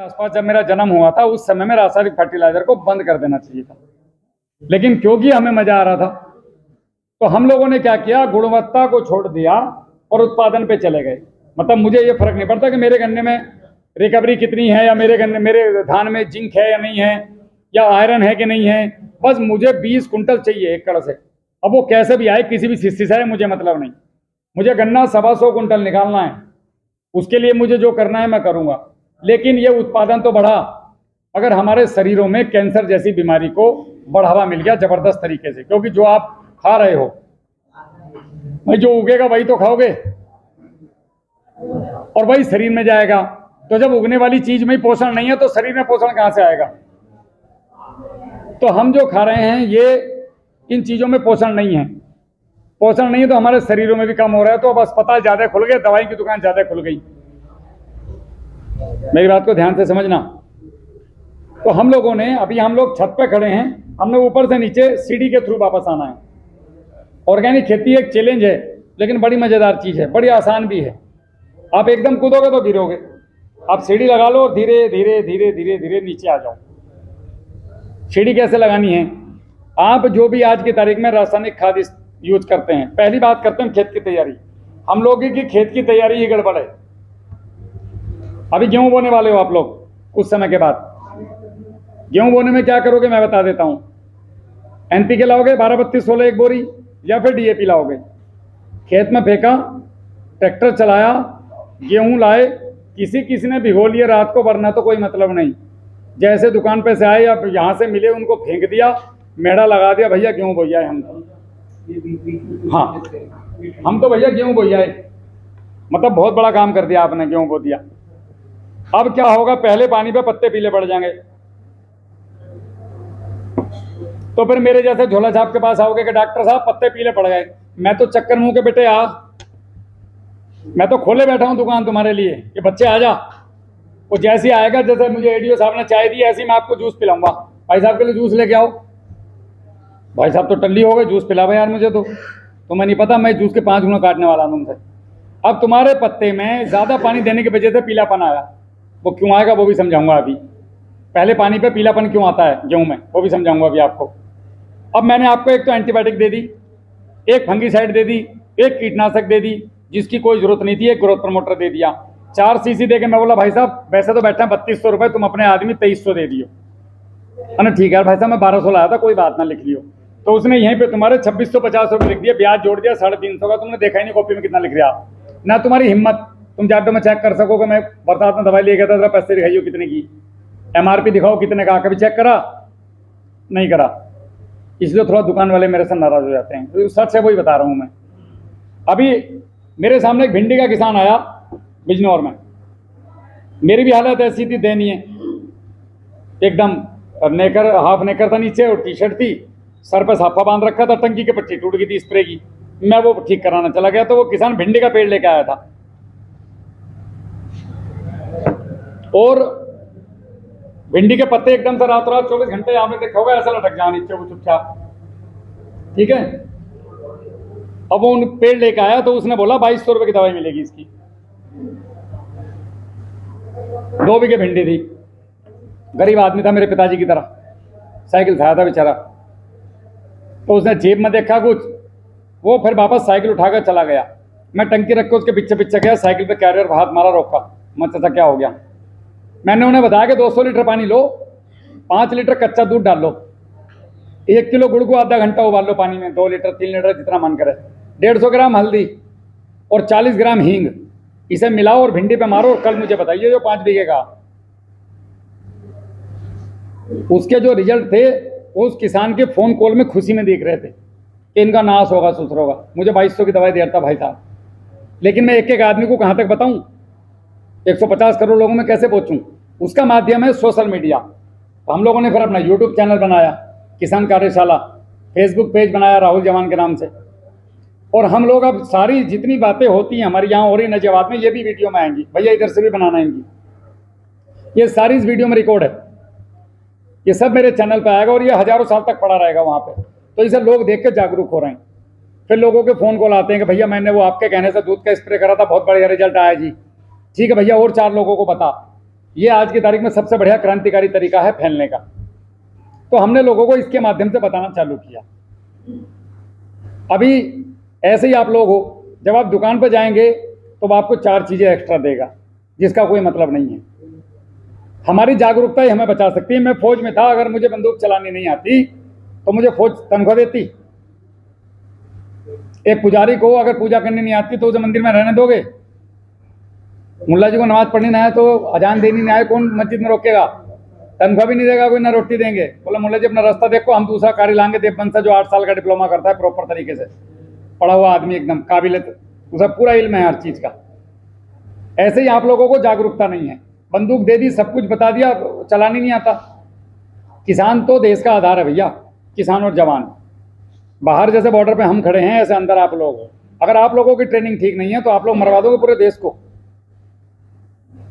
आसपास जब मेरा जन्म हुआ था उस समय में रासायनिक फर्टिलाइजर को बंद कर देना चाहिए था, लेकिन क्योंकि हमें मजा आ रहा था तो हम लोगों ने क्या किया, गुणवत्ता को छोड़ दिया और उत्पादन पे चले गए। मतलब मुझे ये फर्क नहीं पड़ता कि मेरे गन्ने में रिकवरी कितनी है या मेरे धान में जिंक है या नहीं है या आयरन है कि नहीं है, बस मुझे 20 कुंटल चाहिए एकड़ से। अब वो कैसे भी आए, किसी भी हिस्से से आए, मुझे मतलब नहीं। मुझे गन्ना 125 कुंटल निकालना है, उसके लिए मुझे जो करना है मैं करूंगा, लेकिन ये उत्पादन तो बढ़ा अगर हमारे शरीरों में कैंसर जैसी बीमारी को बढ़ावा मिल गया जबरदस्त तरीके से। क्योंकि जो आप खा रहे हो भाई, जो उगेगा वही तो खाओगे और वही शरीर में जाएगा। तो जब उगने वाली चीज में ही पोषण नहीं है तो शरीर में पोषण कहां से आएगा? तो हम जो खा रहे हैं ये इन चीजों में पोषण नहीं है। पोषण नहीं है तो हमारे शरीरों में भी कम हो रहा है। तो अब अस्पताल ज्यादा खुल गए, दवाई की दुकान ज्यादा खुल गई। मेरी बात को ध्यान से समझना। तो हम लोगों ने, अभी हम लोग छत पे खड़े हैं, हमने ऊपर से नीचे सीढ़ी के थ्रू वापस आना है। ऑर्गेनिक खेती एक चैलेंज है, लेकिन बड़ी मजेदार चीज है, बड़ी आसान भी है। आप एकदम कूदोगे तो गिरोगे। आप सीढ़ी लगा लो और धीरे धीरे धीरे धीरे धीरे नीचे आ जाओ। सीढ़ी कैसे लगानी है? आप जो भी आज की तारीख में रासायनिक खाद यूज करते हैं, पहली बात करते हैं खेत की तैयारी। हम लोगों की खेत की तैयारी ही गड़बड़ है। अभी गेहूं बोने वाले हो आप लोग, कुछ समय के बाद गेहूं बोने में क्या करोगे मैं बता देता हूं। एनपीके लाओगे 12-32-16 एक बोरी, या फिर डीएपी लाओगे। खेत में फेंका, ट्रैक्टर चलाया, गेहूं लाए, किसी ने भिगो लिए रात को, वरना तो कोई मतलब नहीं। जैसे दुकान पे से आए या यहां से मिले उनको फेंक दिया, मेढ़ा लगा दिया, भैया गेहूं बोइया है हम तो। हाँ, हम तो भैया गेहूं बोइया है। मतलब बहुत बड़ा काम कर दिया आपने, गेहूं बो दिया। अब क्या होगा, पहले पानी पे पत्ते पीले पड़ जाएंगे। तो फिर मेरे जैसे झोला छाप के पास आओगे कि डॉक्टर साहब पत्ते पीले पड़ गए। मैं तो चक्कर मुंह के बेटे आ, मैं तो खोले बैठा हूं दुकान तुम्हारे लिए कि बच्चे आ जा। वो जैसे ही आएगा, जैसे मुझे एडीओ साहब ने चाय दी, ऐसे ही मैं आपको जूस पिलाऊंगा। भाई साहब के लिए जूस लेके आओ। भाई साहब तो टल्ली हो गए, जूस पिलावा यार मुझे तो तुम्हें नहीं पता मैं जूस के 5 गुना काटने वाला हूं तुमसे। अब तुम्हारे पत्ते में ज्यादा पानी देने की वजह से पीलापन आया, वो क्यों आएगा वो भी समझाऊंगा अभी। पहले पानी पे पीलापन क्यों आता है गेहूं में, वो भी समझाऊंगा अभी आपको। अब मैंने आपको एक तो एंटीबायोटिक दे दी, एक फंगीसाइड दे दी, एक कीटनाशक दे दी जिसकी कोई जरूरत नहीं थी, एक ग्रोथ प्रमोटर दे दिया, 4 सीसी दे के मैं बोला भाई साहब वैसे तो बैठा 3200 रुपये, तुम अपने आदमी 2300 दे दियो। अरे ठीक है यार भाई साहब, मैं 1200 लाया था, कोई बात ना, लिख लियो। तो उसने यहीं पे तुम्हारे 2650 रुपये लिख दिए, ब्याज जोड़ दिया 350 का। तुमने देखा ही नहीं कॉपी में कितना लिख दिया ना। तुम्हारी हिम्मत, तुम जाटो में चेक कर सको कि मैं बरसात में दवाई ले गया था, जरा पैसे दिखाइयो कितने की, एमआरपी दिखाओ कितने का। कभी चेक करा? नहीं करा। इसलिए थोड़ा दुकान वाले मेरे से नाराज हो जाते हैं। तो सच है, वही बता रहा हूं मैं। अभी मेरे सामने एक भिंडी का किसान आया बिजनौर में, मेरी भी हालत ऐसी थी दयनीय, एकदम नेकर, हाफ नेकर था नीचे और टी शर्ट थी, सर पर साफा बांध रखा था, टंकी की पट्टी टूट गई थी स्प्रे की। मैं वो ठीक कराना चला गया तो वो किसान भिंडी का पेड़ लेके आया था और भिंडी के पत्ते एकदम से रात 24 घंटे आपने देखा होगा ऐसा लटक जाए नीचे वो चुपचाप, ठीक है। अब वो उन पेड़ लेके आया तो उसने बोला 2200 रुपये की दवाई मिलेगी इसकी। 2 बीघे भिंडी थी, गरीब आदमी था मेरे पिताजी की तरह, साइकिल था बेचारा। तो उसने जेब में देखा कुछ, वो फिर वापस साइकिल उठाकर चला गया। मैं टंकी रख के उसके पीछे पीछे गया, साइकिल पे कैरियर पर हाथ मारा, रोका। मैं चाचा क्या हो गया? मैंने उन्हें बताया कि 200 लीटर पानी लो, 5 लीटर कच्चा दूध डाल लो, 1 किलो गुड़ को आधा घंटा उबाल लो पानी में, 2 लीटर 3 लीटर जितना मन करे, 150 ग्राम हल्दी और 40 ग्राम हींग, इसे मिलाओ और भिंडी पे मारो और कल मुझे बताइए जो 5 बीघे का। उसके जो रिजल्ट थे वो उस किसान के फोन कॉल में खुशी में देख रहे थे कि इनका नाश होगा, सुसर होगा। मुझे 2200 की दवाई दे रहा था भाई साहब, लेकिन मैं एक एक आदमी को कहां तक बताऊं, 150 करोड़ लोगों में कैसे पहुंचूं? उसका माध्यम है सोशल मीडिया। तो हम लोगों ने फिर अपना यूट्यूब चैनल बनाया, किसान कार्यशाला, फेसबुक पेज बनाया राहुल जवान के नाम से। और हम लोग अब सारी जितनी बातें होती हैं हमारे यहाँ हो रही नजवाब में, ये भी वीडियो में आएंगी, भैया इधर से भी बनाना है इनकी, ये सारी इस वीडियो में रिकॉर्ड है, ये सब मेरे चैनल पे आएगा और ये हजारों साल तक पड़ा रहेगा वहाँ पे। तो इसे लोग देख के जागरूक हो रहे हैं। फिर लोगों के फ़ोन कॉल आते हैं कि भैया मैंने वो आपके कहने से दूध का स्प्रे करा था, बहुत बढ़िया रिजल्ट आया जी। ठीक है भैया, और 4 लोगों को बता। ये आज की तारीख में सबसे बढ़िया क्रांतिकारी तरीका है फैलने का। तो हमने लोगों को इसके माध्यम से बताना चालू किया। अभी ऐसे ही आप लोग हो, जब आप दुकान पर जाएंगे तो वो आपको 4 चीज़ें एक्स्ट्रा देगा जिसका कोई मतलब नहीं है। हमारी जागरूकता ही हमें बचा सकती है। मैं फौज में था, अगर मुझे बंदूक चलानी नहीं आती तो मुझे फौज तनख्वाह देती। एक पुजारी को अगर पूजा करनी नहीं आती तो उसे मंदिर में रहने दोगे? मुल्ला जी को नमाज पढ़नी ना आए तो अजान देनी नहीं आए, कौन मस्जिद में रोकेगा? तनख्वाह भी नहीं देगा कोई, ना रोटी देंगे। बोला मुल्ला जी अपना रास्ता देखो, हम दूसरा कार्य लाएंगे। देवबंद से जो 8 साल का डिप्लोमा करता है प्रॉपर तरीके से, पढ़ा हुआ आदमी, एकदम काबिल, उसे पूरा इल्म है हर चीज़ का। ऐसे ही आप लोगों को जागरूकता नहीं है। बंदूक दे दी, सब कुछ बता दिया, चलानी नहीं आता। किसान तो देश का आधार है भैया, किसान और जवान। बाहर जैसे बॉर्डर पे हम खड़े हैं, ऐसे अंदर आप लोग हो। अगर आप लोगों की ट्रेनिंग ठीक नहीं है तो आप लोग मरवा दोगे पूरे देश को।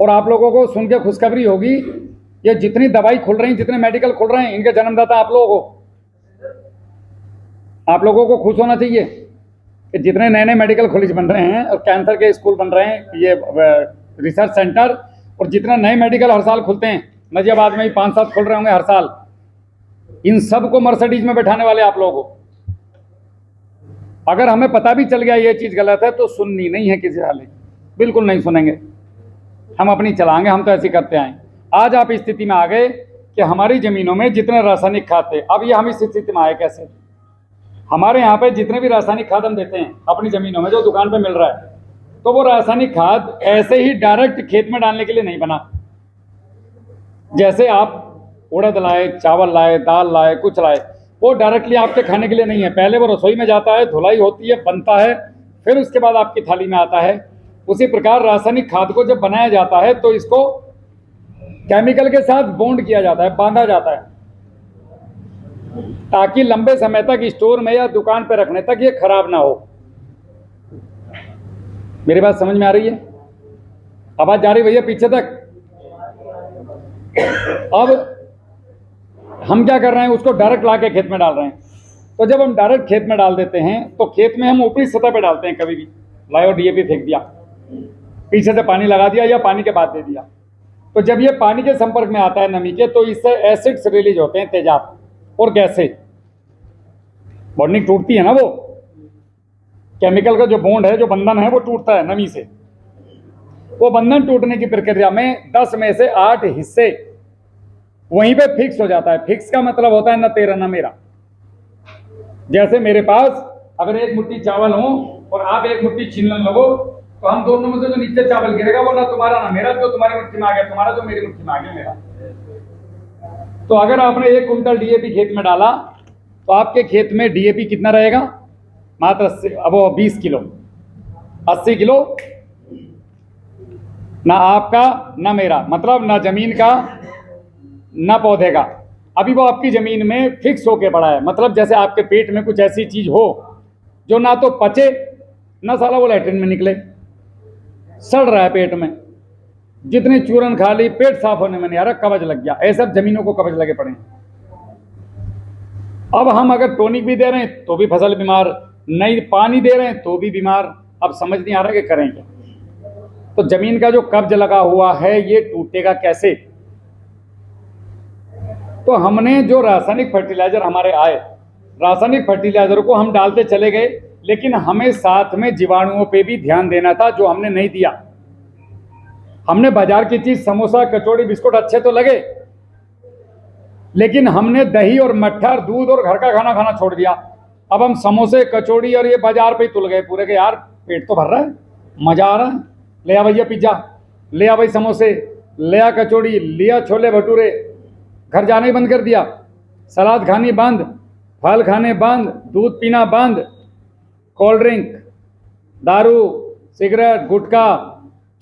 और आप लोगों को सुन के खुशखबरी होगी, ये जितनी दवाई खुल रही, जितने मेडिकल खुल रहे हैं, इनके जन्मदाता आप लोग हो। आप लोगों को खुश होना चाहिए कि जितने नए नए मेडिकल कॉलेज बन रहे हैं और कैंसर के स्कूल बन रहे हैं, ये रिसर्च सेंटर, और जितने नए मेडिकल हर साल खुलते हैं, नजियाबाद में ही 5-7 खुल रहे होंगे हर साल, इन सब को मर्सिडीज में बैठाने वाले आप लोग हो। अगर हमें पता भी चल गया ये चीज़ गलत है तो सुननी नहीं है किसी हाल, बिल्कुल नहीं सुनेंगे, हम अपनी चलाएंगे। हम तो ऐसे करते आए। आज आप इस स्थिति में आ गए कि हमारी ज़मीनों में जितने रासायनिक खाद थे, अब ये हम इस स्थिति में आए कैसे? हमारे यहाँ पे जितने भी रासायनिक खाद हम देते हैं अपनी ज़मीनों में, जो दुकान पे मिल रहा है, तो वो रासायनिक खाद ऐसे ही डायरेक्ट खेत में डालने के लिए नहीं बना। जैसे आप उड़द लाए, चावल लाए, दाल लाए, कुछ लाए, वो डायरेक्टली आपके खाने के लिए नहीं है। पहले वो रसोई में जाता है, धुलाई होती है, बनता है, फिर उसके बाद आपकी थाली में आता है। उसी प्रकार रासायनिक खाद को जब बनाया जाता है तो इसको केमिकल के साथ बॉन्ड किया जाता है, बांधा जाता है, ताकि लंबे समय तक स्टोर में या दुकान पर रखने तक ये खराब ना हो। मेरी बात समझ में आ रही है? आवाज जा रही भैया पीछे तक? अब हम क्या कर रहे हैं, उसको डायरेक्ट ला के खेत में डाल रहे हैं। तो जब हम डायरेक्ट खेत में डाल देते हैं तो खेत में हम ऊपरी सतह पे डालते हैं, कभी भी लायो डीएपी फेंक दिया, पीछे से पानी लगा दिया या पानी के बाद दे दिया, तो जब ये पानी के संपर्क में आता है नमी के, तो इससे एसिड्स रिलीज होते हैं, तेजाब और गैसें, बॉन्डिंग टूटती है ना, वो केमिकल का जो बॉन्ड है, जो बंधन है, वो टूटता है नमी से। वो बंधन टूटने की प्रक्रिया में 10 में से 8 हिस्से वहीं पे फिक्स हो जाता है। फिक्स का मतलब होता है ना तेरा ना मेरा। जैसे मेरे पास अगर एक मुट्ठी चावल हो और आप एक मुट्ठी छीन लगो, तो हम दोनों में से जो नीचे चावल गिरेगा वो ना तुम्हारा ना मेरा, जो तुम्हारी मुट्ठी में आ गया तुम्हारा, जो मेरी मुट्ठी में आ गया मेरा। तो अगर आपने 1 कुंटल डीएपी खेत में डाला तो आपके खेत में डीएपी कितना रहेगा? मात्र 20 किलो, 80 किलो। ना आपका ना मेरा, मतलब ना जमीन का ना पौधे का। अभी वो आपकी जमीन में फिक्स होके पड़ा है। मतलब जैसे आपके पेट में कुछ ऐसी चीज हो जो ना तो पचे ना साला वो लैट्रिन में निकले, सड़ रहा है पेट में, जितनी चूरन खा ली पेट साफ होने में नहीं आ रहा, कब्ज लग गया। ऐसे जमीनों को कब्ज लगे पड़े हैं। अब हम अगर टॉनिक भी दे रहे हैं तो भी फसल बीमार, नहीं पानी दे रहे हैं तो भी बीमार। अब समझ नहीं आ रहा कि करें क्या। तो जमीन का जो कब्ज लगा हुआ है ये टूटेगा कैसे? तो हमने जो रासायनिक फर्टिलाइजर हमारे आए, रासायनिक फर्टिलाइजर को हम डालते चले गए, लेकिन हमें साथ में जीवाणुओं पे भी ध्यान देना था, जो हमने नहीं दिया। हमने बाजार की चीज, समोसा, कचौड़ी, बिस्कुट अच्छे तो लगे, लेकिन हमने दही और मट्ठा, दूध और घर का खाना खाना छोड़ दिया। अब हम समोसे, कचौड़ी और ये बाजार पे ही तुल गए पूरे के। यार पेट तो भर रहा है, मजा आ रहा है, ले आ भैया पिज्जा, ले आ भाई समोसे, ले आ कचौड़ी, लिया छोले भटूरे। घर जाना ही बंद कर दिया, सलाद खानी बंद, फल खाने बंद, दूध पीना बंद, कोल्ड ड्रिंक, दारू, सिगरेट, गुटखा,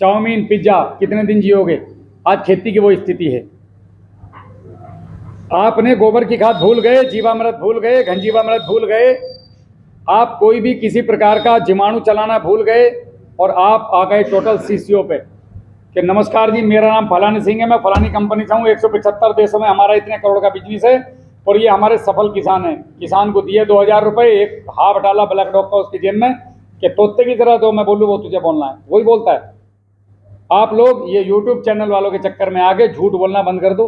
चाउमीन, पिज्जा। कितने दिन जियोगे? आज खेती की वो स्थिति है। आपने गोबर की खाद भूल गए, जीवामृत भूल गए, घनजीवामृत भूल गए, आप कोई भी किसी प्रकार का जीवाणु चलाना भूल गए, और आप आ गए टोटल सीसीओ पे कि नमस्कार जी, मेरा नाम फलानी सिंह है, मैं फलानी कंपनी से हूँ, 175 देशों में हमारा इतने करोड़ का बिजनेस है, और ये हमारे सफल किसान हैं। किसान को दिए 2000 रुपये, एक हाफ डाला ब्लैक डॉग का उसकी जेब में कि तोते की तरह दो, मैं बोलूँ वो तुझे बोलना है, वही बोलता है। आप लोग ये यूट्यूब चैनल वालों के चक्कर में आके झूठ बोलना बंद कर दो।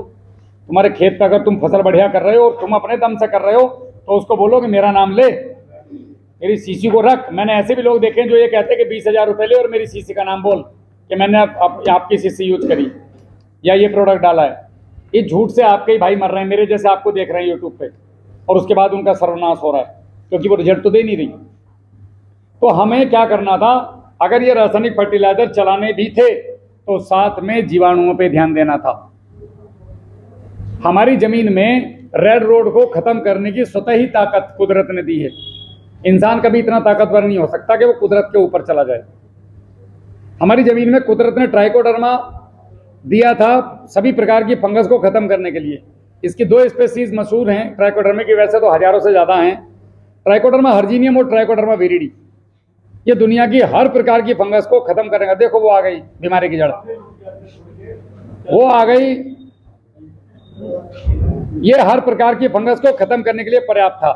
तुम्हारे खेत का अगर तुम फसल बढ़िया कर रहे हो और तुम अपने दम से कर रहे हो तो उसको बोलो कि मेरा नाम ले, मेरी सीसी को रख। मैंने ऐसे भी लोग देखे हैं जो ये कहते हैं कि 20,000 रुपये ले और मेरी सीसी का नाम बोल कि मैंने आपकी सीसी यूज करी या ये प्रोडक्ट डाला है। ये झूठ से आपके ही भाई मर रहे हैं, मेरे जैसे आपको देख रहे हैं यूट्यूब पे, और उसके बाद उनका सर्वनाश हो रहा है क्योंकि वो रिजल्ट तो दे नहीं रही। तो हमें क्या करना था, अगर ये रासायनिक फर्टिलाइजर चलाने भी थे तो साथ में जीवाणुओं पे ध्यान देना था। हमारी जमीन में रेड रोड को खत्म करने की स्वतः ही ताकत कुदरत ने दी है। इंसान कभी इतना ताकतवर नहीं हो सकता कि वो कुदरत के ऊपर चला जाए। हमारी जमीन में कुदरत ने ट्राइकोडर्मा दिया था सभी प्रकार की फंगस को खत्म करने के लिए। इसकी 2 स्पेसीज मशहूर हैं ट्राइकोडर्मा की, वैसे तो हजारों से ज्यादा हैं। ट्राइकोडर्मा हर्जिनियम और ट्राइकोडर्मा विरिडी, ये दुनिया की हर प्रकार की फंगस को खत्म करेगा। देखो वो आ गई बीमारी की जड़, वो आ गई। ये हर प्रकार की फंगस को खत्म करने के लिए पर्याप्त था।